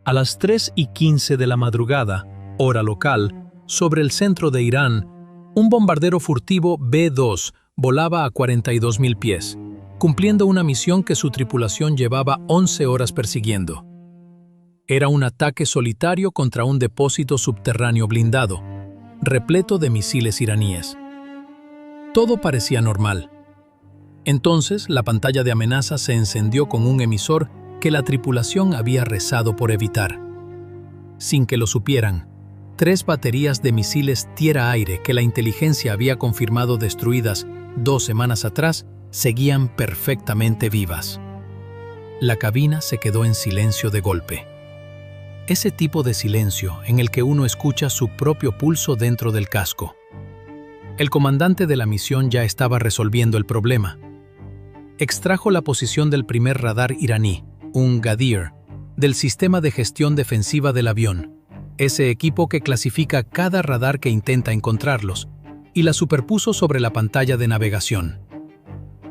A las 3:15 de la madrugada, hora local, sobre el centro de Irán, un bombardero furtivo B-2 volaba a 42.000 pies, cumpliendo una misión que su tripulación llevaba 11 horas persiguiendo. Era un ataque solitario contra un depósito subterráneo blindado, repleto de misiles iraníes. Todo parecía normal. Entonces, la pantalla de amenaza se encendió con un emisor que la tripulación había rezado por evitar. Sin que lo supieran, 3 baterías de misiles tierra-aire que la inteligencia había confirmado destruidas 2 semanas atrás seguían perfectamente vivas. La cabina se quedó en silencio de golpe. Ese tipo de silencio en el que uno escucha su propio pulso dentro del casco. El comandante de la misión ya estaba resolviendo el problema. Extrajo la posición del primer radar iraní, un Ghadir, del sistema de gestión defensiva del avión, ese equipo que clasifica cada radar que intenta encontrarlos, y la superpuso sobre la pantalla de navegación.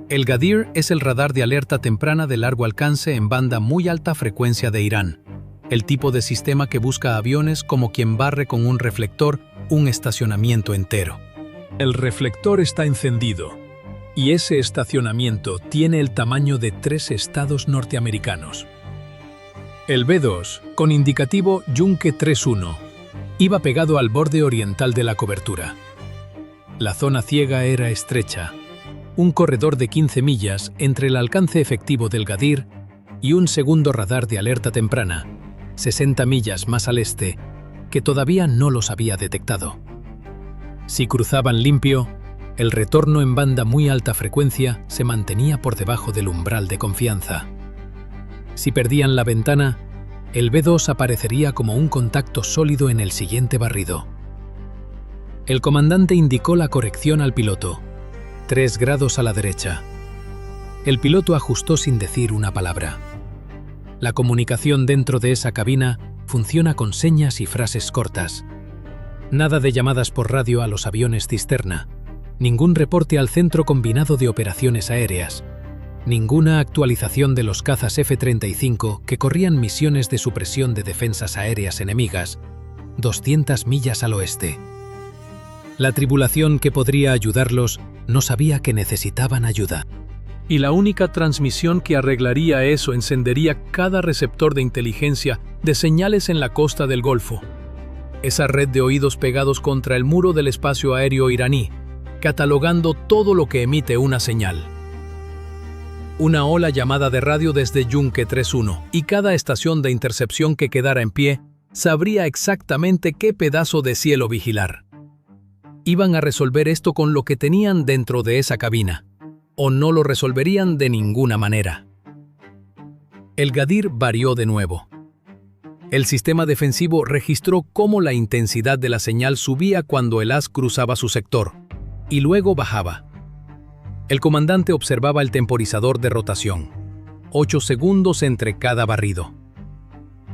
El Ghadir es el radar de alerta temprana de largo alcance en banda muy alta frecuencia de Irán, el tipo de sistema que busca aviones como quien barre con un reflector un estacionamiento entero. El reflector está encendido, y ese estacionamiento tiene el tamaño de 3 estados norteamericanos. El B-2, con indicativo Yunque 31, iba pegado al borde oriental de la cobertura. La zona ciega era estrecha, un corredor de 15 millas entre el alcance efectivo del Ghadir y un segundo radar de alerta temprana, 60 millas más al este, que todavía no los había detectado. Si cruzaban limpio, el retorno en banda muy alta frecuencia se mantenía por debajo del umbral de confianza. Si perdían la ventana, el B-2 aparecería como un contacto sólido en el siguiente barrido. El comandante indicó la corrección al piloto, 3 grados a la derecha. El piloto ajustó sin decir una palabra. La comunicación dentro de esa cabina funciona con señas y frases cortas. Nada de llamadas por radio a los aviones cisterna. Ningún reporte al Centro Combinado de Operaciones Aéreas. Ninguna actualización de los cazas F-35 que corrían misiones de supresión de defensas aéreas enemigas, 200 millas al oeste. La tripulación que podría ayudarlos no sabía que necesitaban ayuda. Y la única transmisión que arreglaría eso encendería cada receptor de inteligencia de señales en la costa del Golfo. Esa red de oídos pegados contra el muro del espacio aéreo iraní, catalogando todo lo que emite una señal. Una ola llamada de radio desde Yunque 31 y cada estación de intercepción que quedara en pie sabría exactamente qué pedazo de cielo vigilar. Iban a resolver esto con lo que tenían dentro de esa cabina, o no lo resolverían de ninguna manera. El Ghadir varió de nuevo. El sistema defensivo registró cómo la intensidad de la señal subía cuando el haz cruzaba su sector, y luego bajaba. El comandante observaba el temporizador de rotación, 8 segundos entre cada barrido.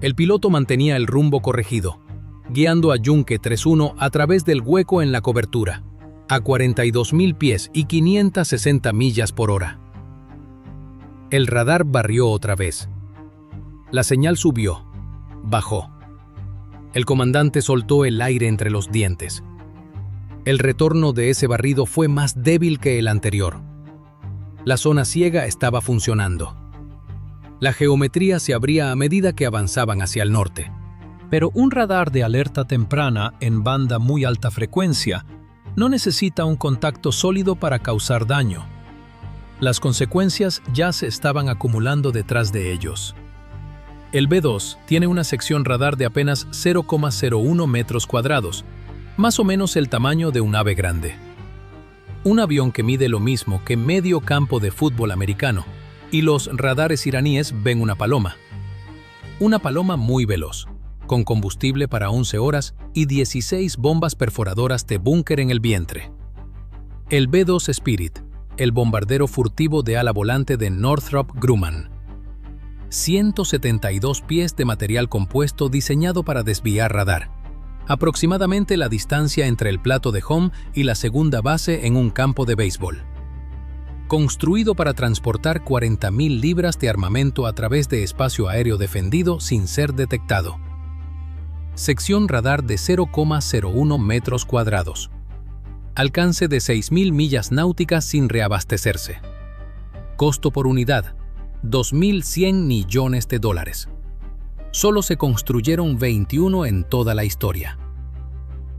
El piloto mantenía el rumbo corregido, guiando a Yunque 31 a través del hueco en la cobertura, a 42.000 pies y 560 millas por hora. El radar barrió otra vez. La señal subió, bajó. El comandante soltó el aire entre los dientes. El retorno de ese barrido fue más débil que el anterior. La zona ciega estaba funcionando. La geometría se abría a medida que avanzaban hacia el norte. Pero un radar de alerta temprana en banda muy alta frecuencia no necesita un contacto sólido para causar daño. Las consecuencias ya se estaban acumulando detrás de ellos. El B-2 tiene una sección radar de apenas 0,01 metros cuadrados, más o menos el tamaño de un ave grande. Un avión que mide lo mismo que medio campo de fútbol americano, y los radares iraníes ven una paloma. Una paloma muy veloz, con combustible para 11 horas y 16 bombas perforadoras de búnker en el vientre. El B-2 Spirit, el bombardero furtivo de ala volante de Northrop Grumman. 172 pies de material compuesto diseñado para desviar radar. Aproximadamente la distancia entre el plato de home y la segunda base en un campo de béisbol. construido para transportar 40.000 libras de armamento a través de espacio aéreo defendido sin ser detectado. Sección radar de 0,01 metros cuadrados. Alcance de 6.000 millas náuticas sin reabastecerse. Costo por unidad, $2.100 millones. Solo se construyeron 21 en toda la historia.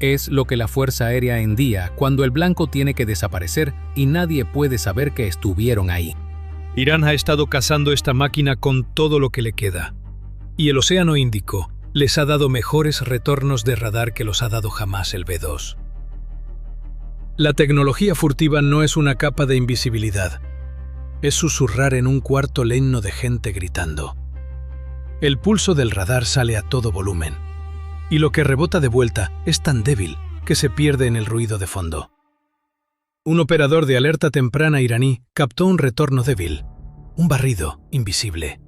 Es lo que la Fuerza Aérea envía cuando el blanco tiene que desaparecer y nadie puede saber que estuvieron ahí. Irán ha estado cazando esta máquina con todo lo que le queda. Y el Océano Índico les ha dado mejores retornos de radar que los ha dado jamás el B-2. La tecnología furtiva no es una capa de invisibilidad. Es susurrar en un cuarto lleno de gente gritando. El pulso del radar sale a todo volumen. Y lo que rebota de vuelta es tan débil que se pierde en el ruido de fondo. Un operador de alerta temprana iraní captó un retorno débil, un barrido invisible.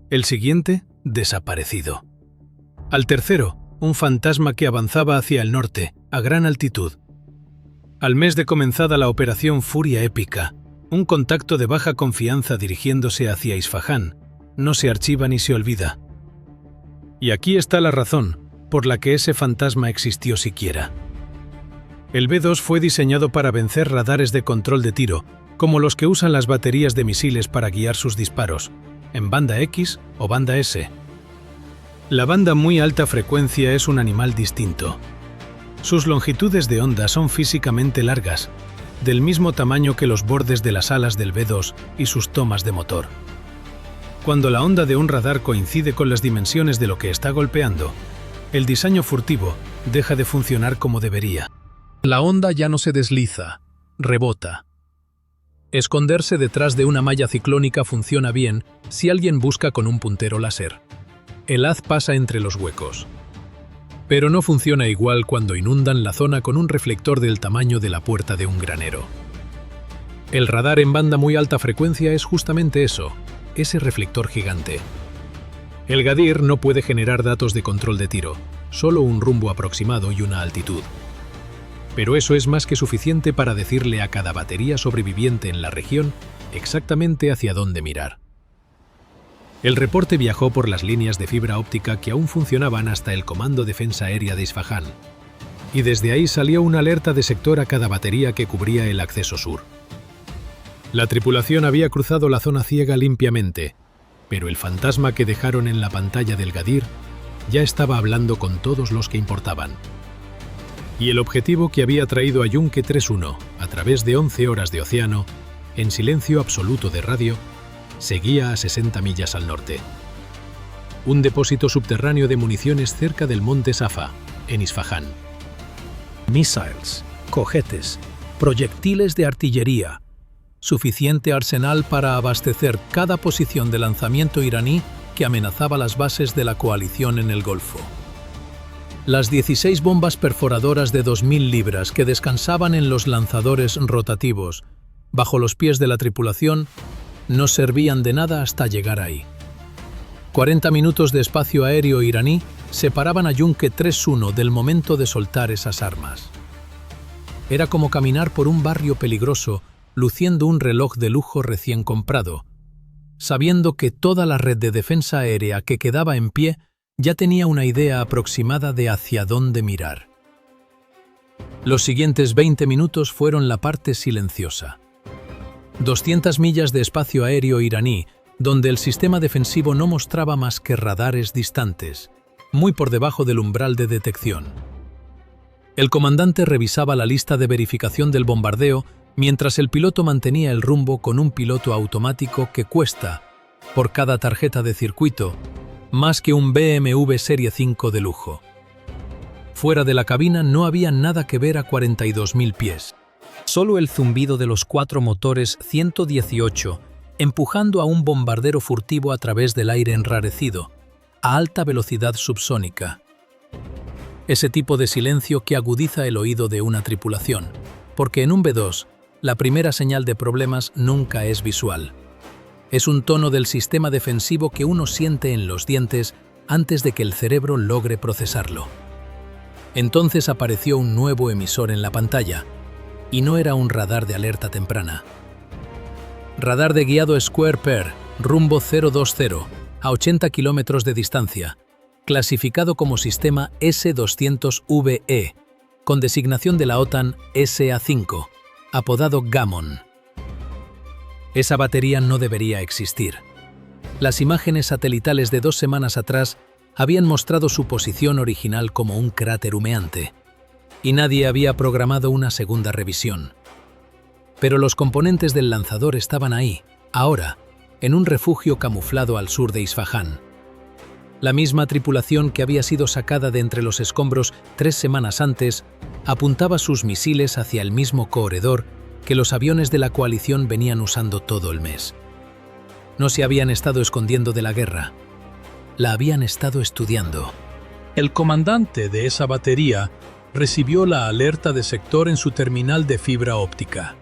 El siguiente, desaparecido. Al tercero, un fantasma que avanzaba hacia el norte, a gran altitud. Al mes de comenzada la operación Furia Épica, un contacto de baja confianza dirigiéndose hacia Isfahán no se archiva ni se olvida. Y aquí está la razón por la que ese fantasma existió siquiera. El B-2 fue diseñado para vencer radares de control de tiro, como los que usan las baterías de misiles para guiar sus disparos, en banda X o banda S. La banda muy alta frecuencia es un animal distinto. Sus longitudes de onda son físicamente largas, del mismo tamaño que los bordes de las alas del B-2 y sus tomas de motor. Cuando la onda de un radar coincide con las dimensiones de lo que está golpeando, el diseño furtivo deja de funcionar como debería. La onda ya no se desliza, rebota. Esconderse detrás de una malla ciclónica funciona bien si alguien busca con un puntero láser. El haz pasa entre los huecos. Pero no funciona igual cuando inundan la zona con un reflector del tamaño de la puerta de un granero. El radar en banda muy alta frecuencia es justamente eso, ese reflector gigante. El Gadir no puede generar datos de control de tiro, solo un rumbo aproximado y una altitud. Pero eso es más que suficiente para decirle a cada batería sobreviviente en la región exactamente hacia dónde mirar. El reporte viajó por las líneas de fibra óptica que aún funcionaban hasta el Comando Defensa Aérea de Isfahán, y desde ahí salió una alerta de sector a cada batería que cubría el acceso sur. La tripulación había cruzado la zona ciega limpiamente, pero el fantasma que dejaron en la pantalla del Gadir ya estaba hablando con todos los que importaban. Y el objetivo que había traído a Yunque 3-1 a través de 11 horas de océano, en silencio absoluto de radio, seguía a 60 millas al norte. Un depósito subterráneo de municiones cerca del monte Safa, en Isfahán. Missiles, cohetes, proyectiles de artillería. Suficiente arsenal para abastecer cada posición de lanzamiento iraní que amenazaba las bases de la coalición en el Golfo. Las 16 bombas perforadoras de 2.000 libras que descansaban en los lanzadores rotativos, bajo los pies de la tripulación, no servían de nada hasta llegar ahí. 40 minutos de espacio aéreo iraní separaban a Yunque 3-1 del momento de soltar esas armas. Era como caminar por un barrio peligroso luciendo un reloj de lujo recién comprado, sabiendo que toda la red de defensa aérea que quedaba en pie ya tenía una idea aproximada de hacia dónde mirar. Los siguientes 20 minutos fueron la parte silenciosa. 200 millas de espacio aéreo iraní, donde el sistema defensivo no mostraba más que radares distantes, muy por debajo del umbral de detección. El comandante revisaba la lista de verificación del bombardeo mientras el piloto mantenía el rumbo con un piloto automático que cuesta, por cada tarjeta de circuito, más que un BMW Serie 5 de lujo. Fuera de la cabina no había nada que ver a 42.000 pies. Solo el zumbido de los 4 motores 118 empujando a un bombardero furtivo a través del aire enrarecido, a alta velocidad subsónica. Ese tipo de silencio que agudiza el oído de una tripulación, porque en un B-2, la primera señal de problemas nunca es visual. Es un tono del sistema defensivo que uno siente en los dientes antes de que el cerebro logre procesarlo. Entonces apareció un nuevo emisor en la pantalla, y no era un radar de alerta temprana. Radar de guiado Square Pair, rumbo 020, a 80 kilómetros de distancia, clasificado como sistema S-200VE, con designación de la OTAN SA-5, apodado Gammon. Esa batería no debería existir. Las imágenes satelitales de 2 semanas atrás habían mostrado su posición original como un cráter humeante, y nadie había programado una segunda revisión. Pero los componentes del lanzador estaban ahí, ahora, en un refugio camuflado al sur de Isfahán. La misma tripulación que había sido sacada de entre los escombros 3 semanas antes apuntaba sus misiles hacia el mismo corredor que los aviones de la coalición venían usando todo el mes. No se habían estado escondiendo de la guerra, la habían estado estudiando. El comandante de esa batería recibió la alerta de sector en su terminal de fibra óptica.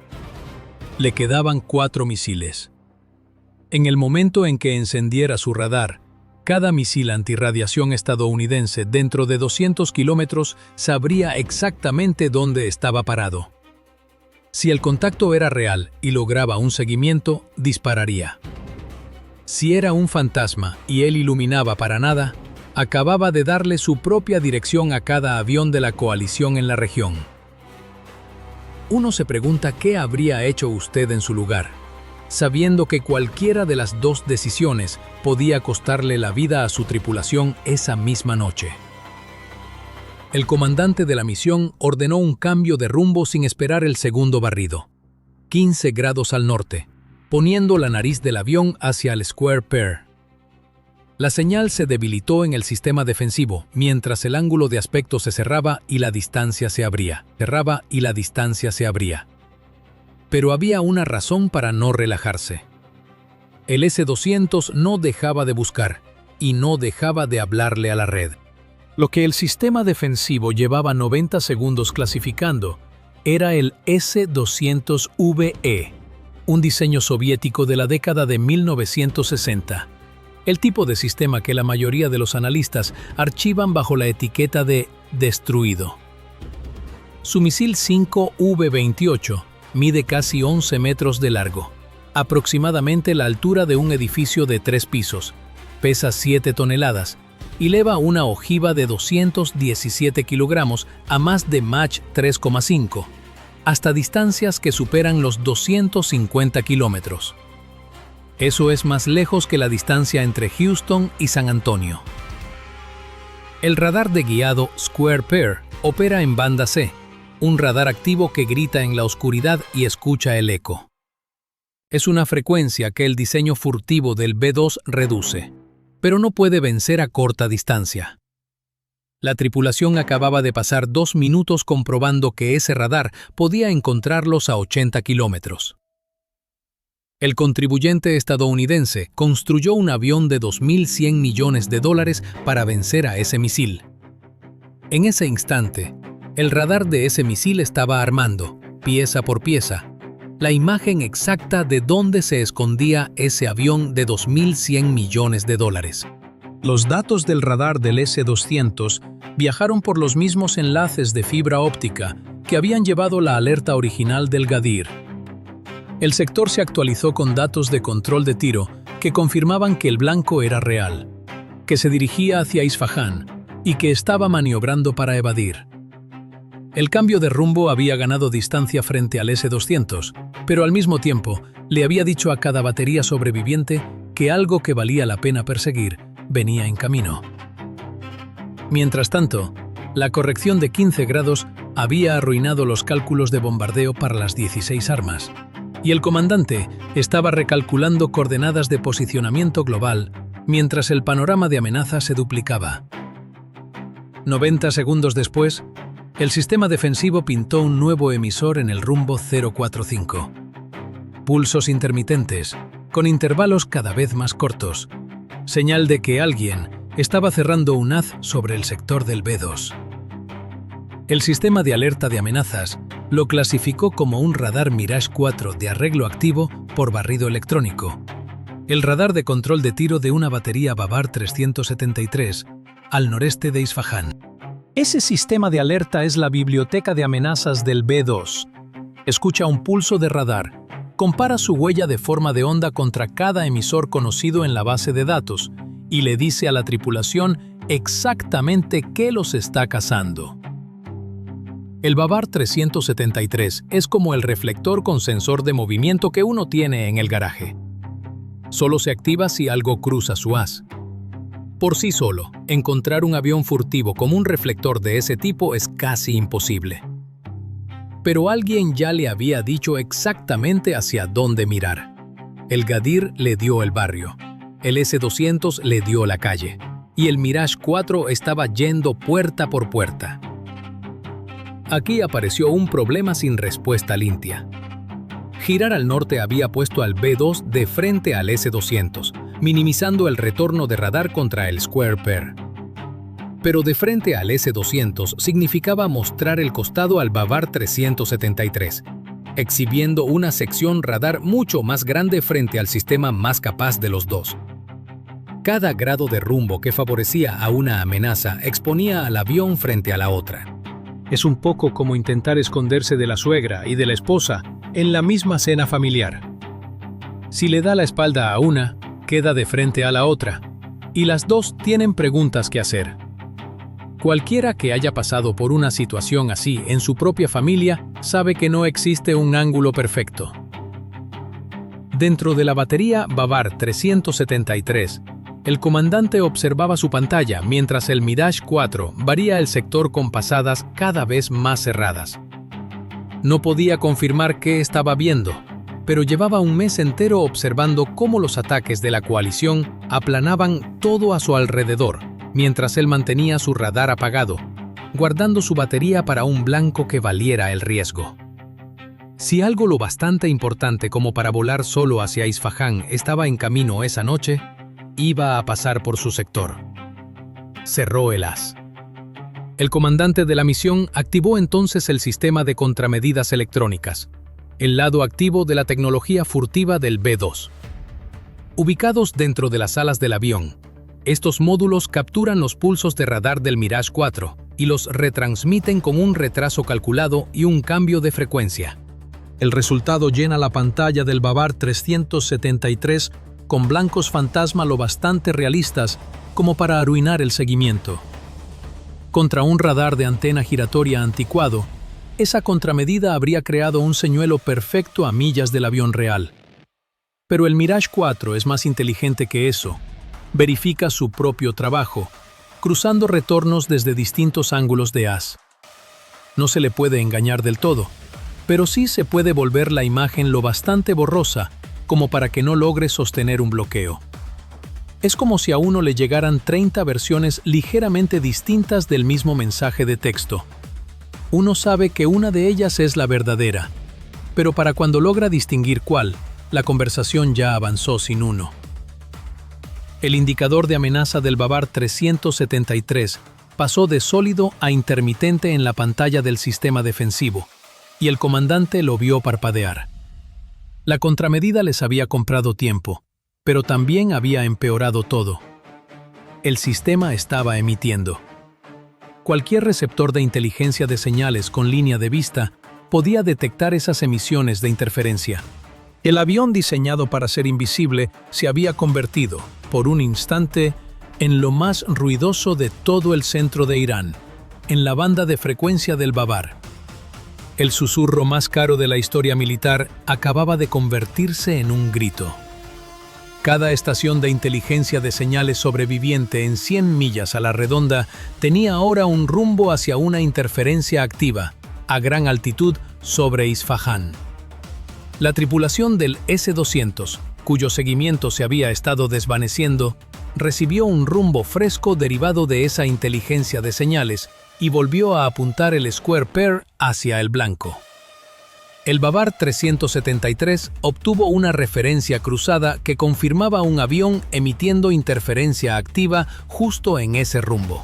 Le quedaban 4 misiles. En el momento en que encendiera su radar, cada misil antirradiación estadounidense dentro de 200 kilómetros sabría exactamente dónde estaba parado. Si el contacto era real y lograba un seguimiento, dispararía. Si era un fantasma y él iluminaba para nada, acababa de darle su propia dirección a cada avión de la coalición en la región. Uno se pregunta qué habría hecho usted en su lugar, sabiendo que cualquiera de las 2 decisiones podía costarle la vida a su tripulación esa misma noche. El comandante de la misión ordenó un cambio de rumbo sin esperar el segundo barrido. 15 grados al norte, poniendo la nariz del avión hacia el Square Pair. La señal se debilitó en el sistema defensivo, mientras el ángulo de aspecto se cerraba y la distancia se abría. Pero había una razón para no relajarse. El S-200 no dejaba de buscar y no dejaba de hablarle a la red. Lo que el sistema defensivo llevaba 90 segundos clasificando era el S-200VE, un diseño soviético de la década de 1960. El tipo de sistema que la mayoría de los analistas archivan bajo la etiqueta de destruido. Su misil 5V-28 mide casi 11 metros de largo, aproximadamente la altura de un edificio de 3 pisos, pesa 7 toneladas y eleva una ojiva de 217 kilogramos a más de Mach 3,5, hasta distancias que superan los 250 kilómetros. Eso es más lejos que la distancia entre Houston y San Antonio. El radar de guiado Square Pair opera en banda C, un radar activo que grita en la oscuridad y escucha el eco. Es una frecuencia que el diseño furtivo del B-2 reduce, pero no puede vencer a corta distancia. La tripulación acababa de pasar 2 minutos comprobando que ese radar podía encontrarlos a 80 kilómetros. El contribuyente estadounidense construyó un avión de $2.100 millones para vencer a ese misil. En ese instante, el radar de ese misil estaba armando, pieza por pieza, la imagen exacta de dónde se escondía ese avión de $2.100 millones. Los datos del radar del S-200 viajaron por los mismos enlaces de fibra óptica que habían llevado la alerta original del Gadir. El sector se actualizó con datos de control de tiro que confirmaban que el blanco era real, que se dirigía hacia Isfahán y que estaba maniobrando para evadir. El cambio de rumbo había ganado distancia frente al S-200, pero al mismo tiempo le había dicho a cada batería sobreviviente que algo que valía la pena perseguir venía en camino. Mientras tanto, la corrección de 15 grados había arruinado los cálculos de bombardeo para las 16 armas, y el comandante estaba recalculando coordenadas de posicionamiento global mientras el panorama de amenaza se duplicaba. 90 segundos después, el sistema defensivo pintó un nuevo emisor en el rumbo 045. Pulsos intermitentes, con intervalos cada vez más cortos, señal de que alguien estaba cerrando un haz sobre el sector del B-2. El sistema de alerta de amenazas lo clasificó como un radar Mirage 4 de arreglo activo por barrido electrónico, el radar de control de tiro de una batería Babar 373 al noreste de Isfahán. Ese sistema de alerta es la biblioteca de amenazas del B-2. Escucha un pulso de radar compara su huella de forma de onda contra cada emisor conocido en la base de datos y le dice a la tripulación exactamente qué los está cazando. El Babar 373 es como el reflector con sensor de movimiento que uno tiene en el garaje. Solo se activa si algo cruza su haz. Por sí solo, encontrar un avión furtivo con un reflector de ese tipo es casi imposible. Pero alguien ya le había dicho exactamente hacia dónde mirar. El Gadir le dio el barrio, el S-200 le dio la calle, y el Mirage 4 estaba yendo puerta por puerta. Aquí apareció un problema sin respuesta limpia. Girar al norte había puesto al B-2 de frente al S-200, minimizando el retorno de radar contra el Square Pair. Pero de frente al S-200 significaba mostrar el costado al Babar 373, exhibiendo una sección radar mucho más grande frente al sistema más capaz de los dos. Cada grado de rumbo que favorecía a una amenaza exponía al avión frente a la otra. Es un poco como intentar esconderse de la suegra y de la esposa en la misma cena familiar. Si le da la espalda a una, queda de frente a la otra, y las dos tienen preguntas que hacer. Cualquiera que haya pasado por una situación así en su propia familia sabe que no existe un ángulo perfecto. Dentro de la batería Babar 373, el comandante observaba su pantalla mientras el Mirage 4 varía el sector con pasadas cada vez más cerradas. No podía confirmar qué estaba viendo, pero llevaba un mes entero observando cómo los ataques de la coalición aplanaban todo a su alrededor, mientras él mantenía su radar apagado, guardando su batería para un blanco que valiera el riesgo. Si algo lo bastante importante como para volar solo hacia Isfahán estaba en camino esa noche, iba a pasar por su sector. Cerró el haz. El comandante de la misión activó entonces el sistema de contramedidas electrónicas, el lado activo de la tecnología furtiva del B-2. Ubicados dentro de las alas del avión, estos módulos capturan los pulsos de radar del Mirage 4 y los retransmiten con un retraso calculado y un cambio de frecuencia. El resultado llena la pantalla del Babar 373 con blancos fantasma lo bastante realistas como para arruinar el seguimiento. Contra un radar de antena giratoria anticuado, esa contramedida habría creado un señuelo perfecto a millas del avión real. Pero el Mirage 4 es más inteligente que eso. Verifica su propio trabajo, cruzando retornos desde distintos ángulos de haz. No se le puede engañar del todo, pero sí se puede volver la imagen lo bastante borrosa como para que no logre sostener un bloqueo. Es como si a uno le llegaran 30 versiones ligeramente distintas del mismo mensaje de texto. Uno sabe que una de ellas es la verdadera, pero para cuando logra distinguir cuál, la conversación ya avanzó sin uno. El indicador de amenaza del Babar 373 pasó de sólido a intermitente en la pantalla del sistema defensivo, y el comandante lo vio parpadear. La contramedida les había comprado tiempo, pero también había empeorado todo. El sistema estaba emitiendo. Cualquier receptor de inteligencia de señales con línea de vista podía detectar esas emisiones de interferencia. El avión diseñado para ser invisible se había convertido, por un instante, en lo más ruidoso de todo el centro de Irán, en la banda de frecuencia del Babar. El susurro más caro de la historia militar acababa de convertirse en un grito. Cada estación de inteligencia de señales sobreviviente en 100 millas a la redonda tenía ahora un rumbo hacia una interferencia activa, a gran altitud sobre Isfahán. La tripulación del S-200, cuyo seguimiento se había estado desvaneciendo, recibió un rumbo fresco derivado de esa inteligencia de señales y volvió a apuntar el Square Pair hacia el blanco. El Babar 373 obtuvo una referencia cruzada que confirmaba un avión emitiendo interferencia activa justo en ese rumbo.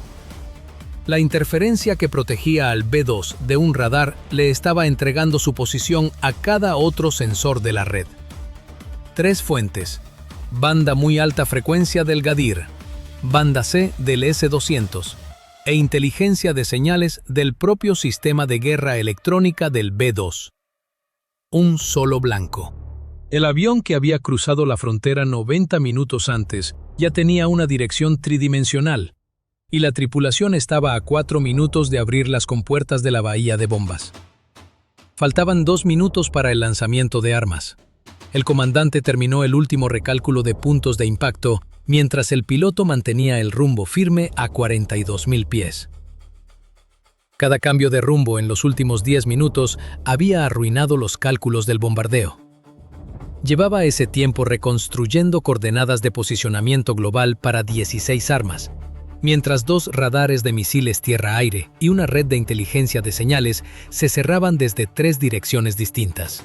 La interferencia que protegía al B-2 de un radar le estaba entregando su posición a cada otro sensor de la red. 3 fuentes: banda muy alta frecuencia del Gadir, banda C del S-200 e inteligencia de señales del propio sistema de guerra electrónica del B-2. Un solo blanco. El avión que había cruzado la frontera 90 minutos antes ya tenía una dirección tridimensional, y la tripulación estaba a 4 minutos de abrir las compuertas de la bahía de bombas. Faltaban 2 minutos para el lanzamiento de armas. El comandante terminó el último recálculo de puntos de impacto, mientras el piloto mantenía el rumbo firme a 42.000 pies. Cada cambio de rumbo en los últimos 10 minutos había arruinado los cálculos del bombardeo. Llevaba ese tiempo reconstruyendo coordenadas de posicionamiento global para 16 armas, mientras 2 radares de misiles tierra-aire y una red de inteligencia de señales se cerraban desde 3 direcciones distintas.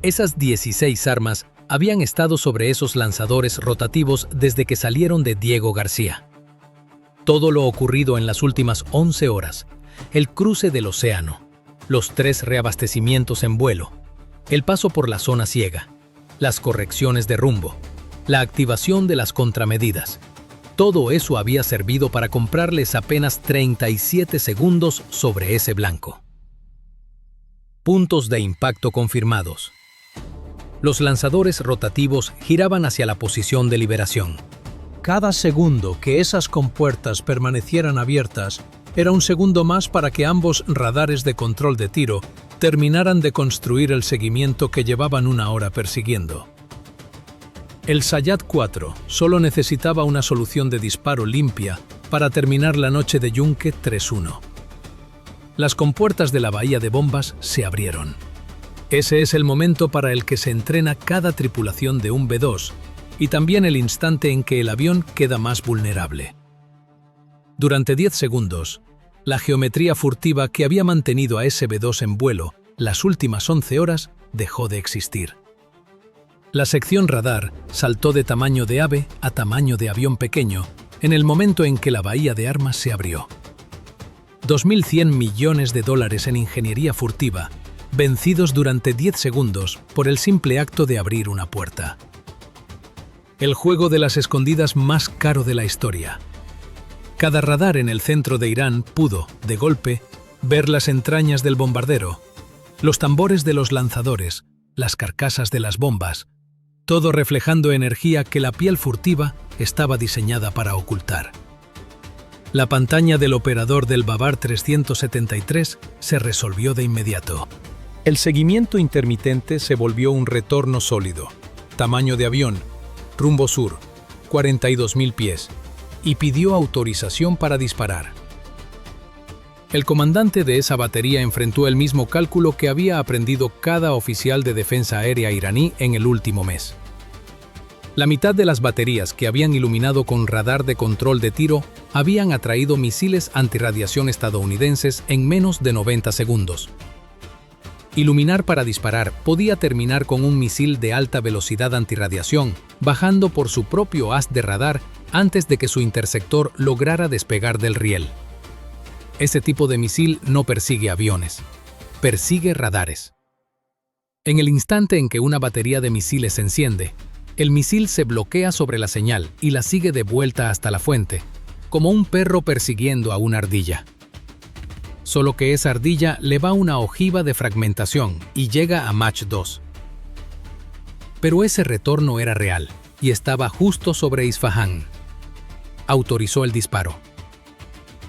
Esas 16 armas habían estado sobre esos lanzadores rotativos desde que salieron de Diego García. Todo lo ocurrido en las últimas 11 horas, el cruce del océano, los 3 reabastecimientos en vuelo, el paso por la zona ciega, las correcciones de rumbo, la activación de las contramedidas. Todo eso había servido para comprarles apenas 37 segundos sobre ese blanco. Puntos de impacto confirmados. Los lanzadores rotativos giraban hacia la posición de liberación. Cada segundo que esas compuertas permanecieran abiertas era un segundo más para que ambos radares de control de tiro terminaran de construir el seguimiento que llevaban una hora persiguiendo. El Salyut 4 solo necesitaba una solución de disparo limpia para terminar la noche de Yunque 3-1. Las compuertas de la bahía de bombas se abrieron. Ese es el momento para el que se entrena cada tripulación de un B-2 y también el instante en que el avión queda más vulnerable. Durante 10 segundos, la geometría furtiva que había mantenido a ese B-2 en vuelo las últimas 11 horas dejó de existir. La sección radar saltó de tamaño de ave a tamaño de avión pequeño en el momento en que la bahía de armas se abrió. 2.100 millones de dólares en ingeniería furtiva, vencidos durante 10 segundos por el simple acto de abrir una puerta. El juego de las escondidas más caro de la historia. Cada radar en el centro de Irán pudo, de golpe, ver las entrañas del bombardero, los tambores de los lanzadores, las carcasas de las bombas, todo reflejando energía que la piel furtiva estaba diseñada para ocultar. La pantalla del operador del Babar 373 se resolvió de inmediato. El seguimiento intermitente se volvió un retorno sólido, tamaño de avión, rumbo sur, 42.000 pies, y pidió autorización para disparar. El comandante de esa batería enfrentó el mismo cálculo que había aprendido cada oficial de defensa aérea iraní en el último mes. La mitad de las baterías que habían iluminado con radar de control de tiro habían atraído misiles antirradiación estadounidenses en menos de 90 segundos. Iluminar para disparar podía terminar con un misil de alta velocidad antirradiación, bajando por su propio haz de radar antes de que su intersector lograra despegar del riel. Ese tipo de misil no persigue aviones, persigue radares. En el instante en que una batería de misiles se enciende, el misil se bloquea sobre la señal y la sigue de vuelta hasta la fuente, como un perro persiguiendo a una ardilla. Solo que esa ardilla le va una ojiva de fragmentación y llega a Mach 2. Pero ese retorno era real y estaba justo sobre Isfahán. Autorizó el disparo.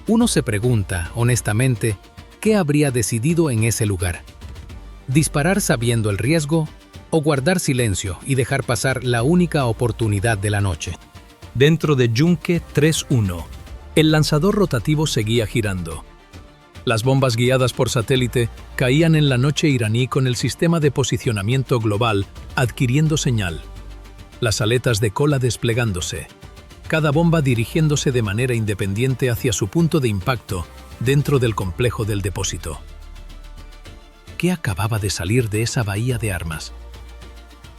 Uno se pregunta, honestamente, ¿qué habría decidido en ese lugar? ¿Disparar sabiendo el riesgo o guardar silencio y dejar pasar la única oportunidad de la noche? Dentro de Yunque 3-1, el lanzador rotativo seguía girando. Las bombas guiadas por satélite caían en la noche iraní con el sistema de posicionamiento global adquiriendo señal. Las aletas de cola desplegándose, cada bomba dirigiéndose de manera independiente hacia su punto de impacto dentro del complejo del depósito. ¿Qué acababa de salir de esa bahía de armas?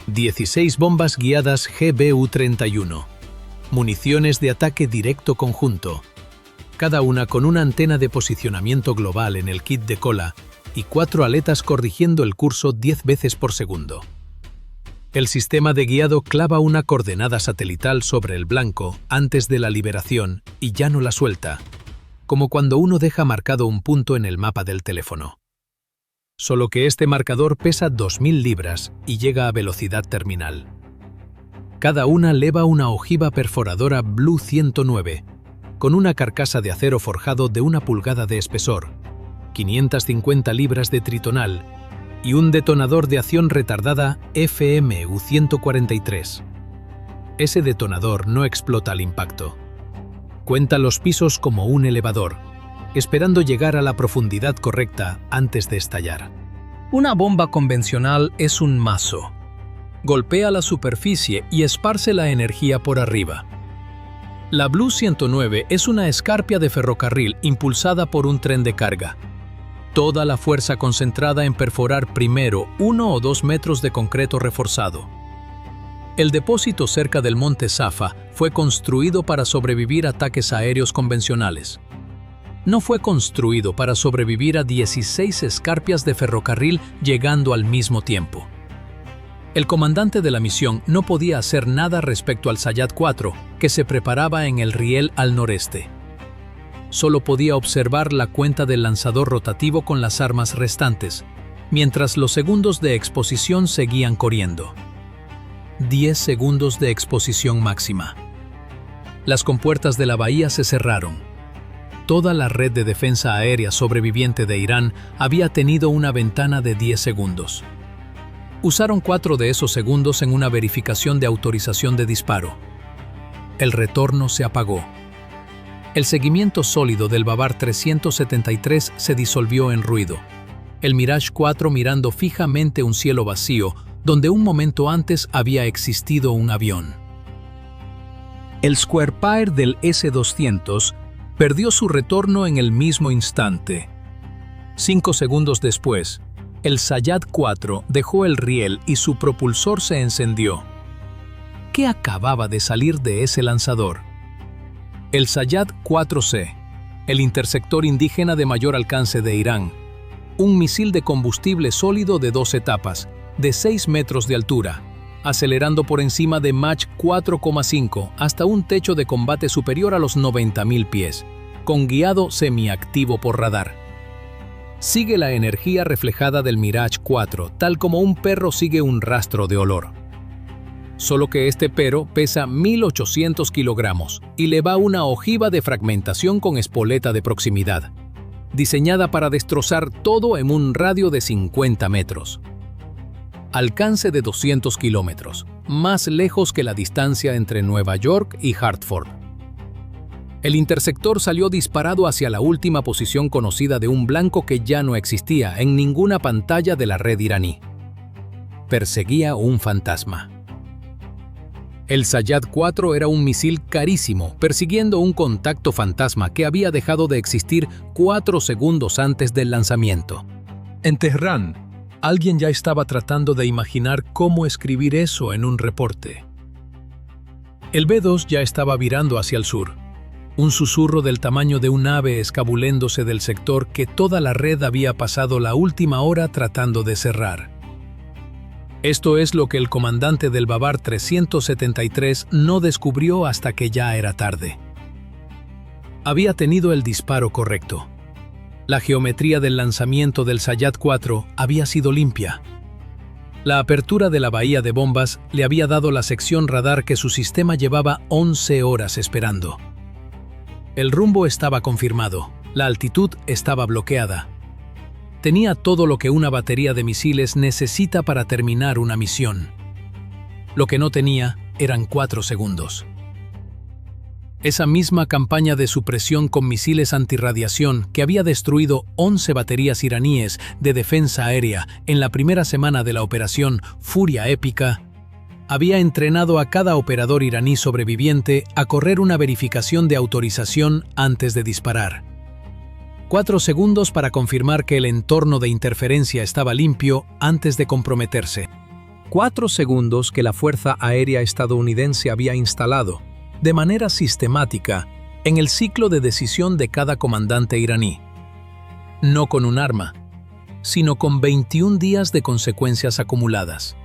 16 bombas guiadas GBU-31, municiones de ataque directo conjunto, cada una con una antena de posicionamiento global en el kit de cola y 4 aletas corrigiendo el curso 10 veces por segundo. El sistema de guiado clava una coordenada satelital sobre el blanco antes de la liberación y ya no la suelta, como cuando uno deja marcado un punto en el mapa del teléfono. solo que este marcador pesa 2.000 libras y llega a velocidad terminal. Cada una lleva una ojiva perforadora Blue 109, con una carcasa de acero forjado de 1 pulgada de espesor, 550 libras de tritonal y un detonador de acción retardada FMU 143. Ese detonador no explota al impacto. Cuenta los pisos como un elevador, esperando llegar a la profundidad correcta antes de estallar. Una bomba convencional es un mazo. Golpea la superficie y esparce la energía por arriba. La Blue 109 es una escarpia de ferrocarril impulsada por un tren de carga. Toda la fuerza concentrada en perforar primero 1 o 2 metros de concreto reforzado. El depósito cerca del monte Safa fue construido para sobrevivir a ataques aéreos convencionales. No fue construido para sobrevivir a 16 escarpias de ferrocarril llegando al mismo tiempo. El comandante de la misión no podía hacer nada respecto al Sayyad 4, que se preparaba en el riel al noreste. Solo podía observar la cuenta del lanzador rotativo con las armas restantes, mientras los segundos de exposición seguían corriendo. 10 segundos de exposición máxima. Las compuertas de la bahía se cerraron. Toda la red de defensa aérea sobreviviente de Irán había tenido una ventana de 10 segundos. Usaron 4 de esos segundos en una verificación de autorización de disparo. El retorno se apagó. El seguimiento sólido del Babar 373 se disolvió en ruido. El Mirage 4 mirando fijamente un cielo vacío, donde un momento antes había existido un avión. El Squarepire del S-200 perdió su retorno en el mismo instante. 5 segundos después, el Sayyad 4 dejó el riel y su propulsor se encendió. ¿Qué acababa de salir de ese lanzador? El Sayyad 4C, el interceptor indígena de mayor alcance de Irán, un misil de combustible sólido de 2 etapas, de 6 metros de altura, acelerando por encima de Mach 4,5 hasta un techo de combate superior a los 90.000 pies, con guiado semiactivo por radar. Sigue la energía reflejada del Mirage 4, tal como un perro sigue un rastro de olor. Solo que este perro pesa 1.800 kilogramos y le va una ojiva de fragmentación con espoleta de proximidad, diseñada para destrozar todo en un radio de 50 metros. Alcance de 200 kilómetros, más lejos que la distancia entre Nueva York y Hartford. El interceptor salió disparado hacia la última posición conocida de un blanco que ya no existía en ninguna pantalla de la red iraní. Perseguía un fantasma. El Sayyad 4 era un misil carísimo, persiguiendo un contacto fantasma que había dejado de existir 4 segundos antes del lanzamiento. En Teherán, alguien ya estaba tratando de imaginar cómo escribir eso en un reporte. El B-2 ya estaba virando hacia el sur. Un susurro del tamaño de un ave escabuléndose del sector que toda la red había pasado la última hora tratando de cerrar. Esto es lo que el comandante del Babar 373 no descubrió hasta que ya era tarde. Había tenido el disparo correcto. La geometría del lanzamiento del Sayyad 4 había sido limpia. La apertura de la bahía de bombas le había dado la sección radar que su sistema llevaba 11 horas esperando. El rumbo estaba confirmado, la altitud estaba bloqueada. Tenía todo lo que una batería de misiles necesita para terminar una misión. Lo que no tenía eran 4 segundos. Esa misma campaña de supresión con misiles antirradiación que había destruido 11 baterías iraníes de defensa aérea en la primera semana de la operación Furia Épica, había entrenado a cada operador iraní sobreviviente a correr una verificación de autorización antes de disparar. 4 segundos para confirmar que el entorno de interferencia estaba limpio antes de comprometerse. 4 segundos que la Fuerza Aérea estadounidense había instalado, de manera sistemática, en el ciclo de decisión de cada comandante iraní. No con un arma, sino con 21 días de consecuencias acumuladas.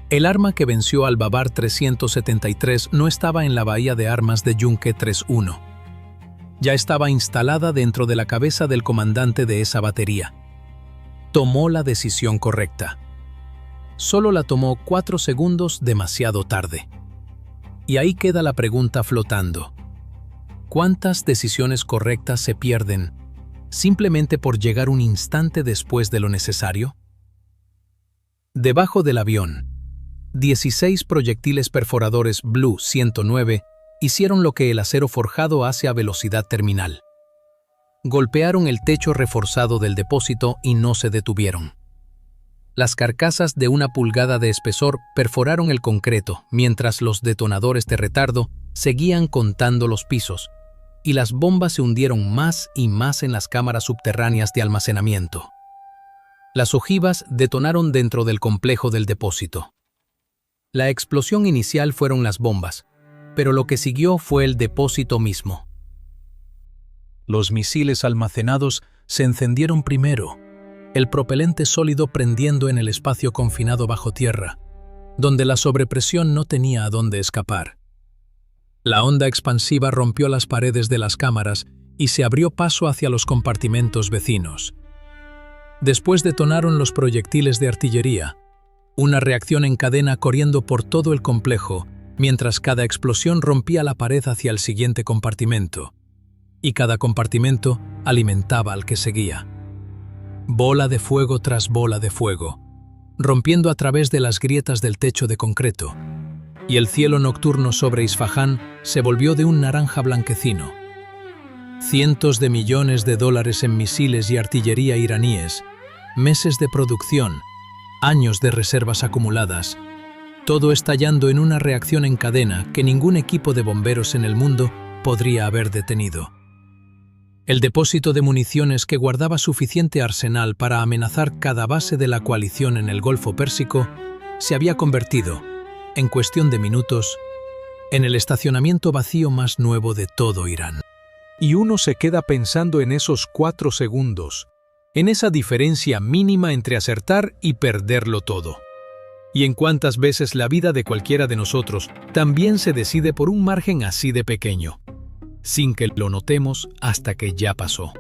El arma que venció al Babar 373 no estaba en la bahía de armas de Yunque 3-1. Ya estaba instalada dentro de la cabeza del comandante de esa batería. tomó la decisión correcta. Solo la tomó 4 segundos demasiado tarde. Y ahí queda la pregunta flotando. ¿Cuántas decisiones correctas se pierden simplemente por llegar un instante después de lo necesario? Debajo del avión, 16 proyectiles perforadores Blue 109 hicieron lo que el acero forjado hace a velocidad terminal. Golpearon el techo reforzado del depósito y no se detuvieron. Las carcasas de 1 pulgada de espesor perforaron el concreto, mientras los detonadores de retardo seguían contando los pisos, y las bombas se hundieron más y más en las cámaras subterráneas de almacenamiento. Las ojivas detonaron dentro del complejo del depósito. La explosión inicial fueron las bombas, pero lo que siguió fue el depósito mismo. Los misiles almacenados se encendieron primero, el propelente sólido prendiendo en el espacio confinado bajo tierra, donde la sobrepresión no tenía a dónde escapar. La onda expansiva rompió las paredes de las cámaras y se abrió paso hacia los compartimentos vecinos. Después detonaron los proyectiles de artillería, una reacción en cadena corriendo por todo el complejo, mientras cada explosión rompía la pared hacia el siguiente compartimento, y cada compartimento alimentaba al que seguía. Bola de fuego tras bola de fuego, rompiendo a través de las grietas del techo de concreto, y el cielo nocturno sobre Isfahán se volvió de un naranja blanquecino. Cientos de millones de dólares en misiles y artillería iraníes, meses de producción, años de reservas acumuladas, todo estallando en una reacción en cadena que ningún equipo de bomberos en el mundo podría haber detenido. El depósito de municiones que guardaba suficiente arsenal para amenazar cada base de la coalición en el Golfo Pérsico se había convertido, en cuestión de minutos, en el estacionamiento vacío más nuevo de todo Irán. Y uno se queda pensando en esos 4 segundos, en esa diferencia mínima entre acertar y perderlo todo. Y en cuántas veces la vida de cualquiera de nosotros también se decide por un margen así de pequeño, sin que lo notemos hasta que ya pasó.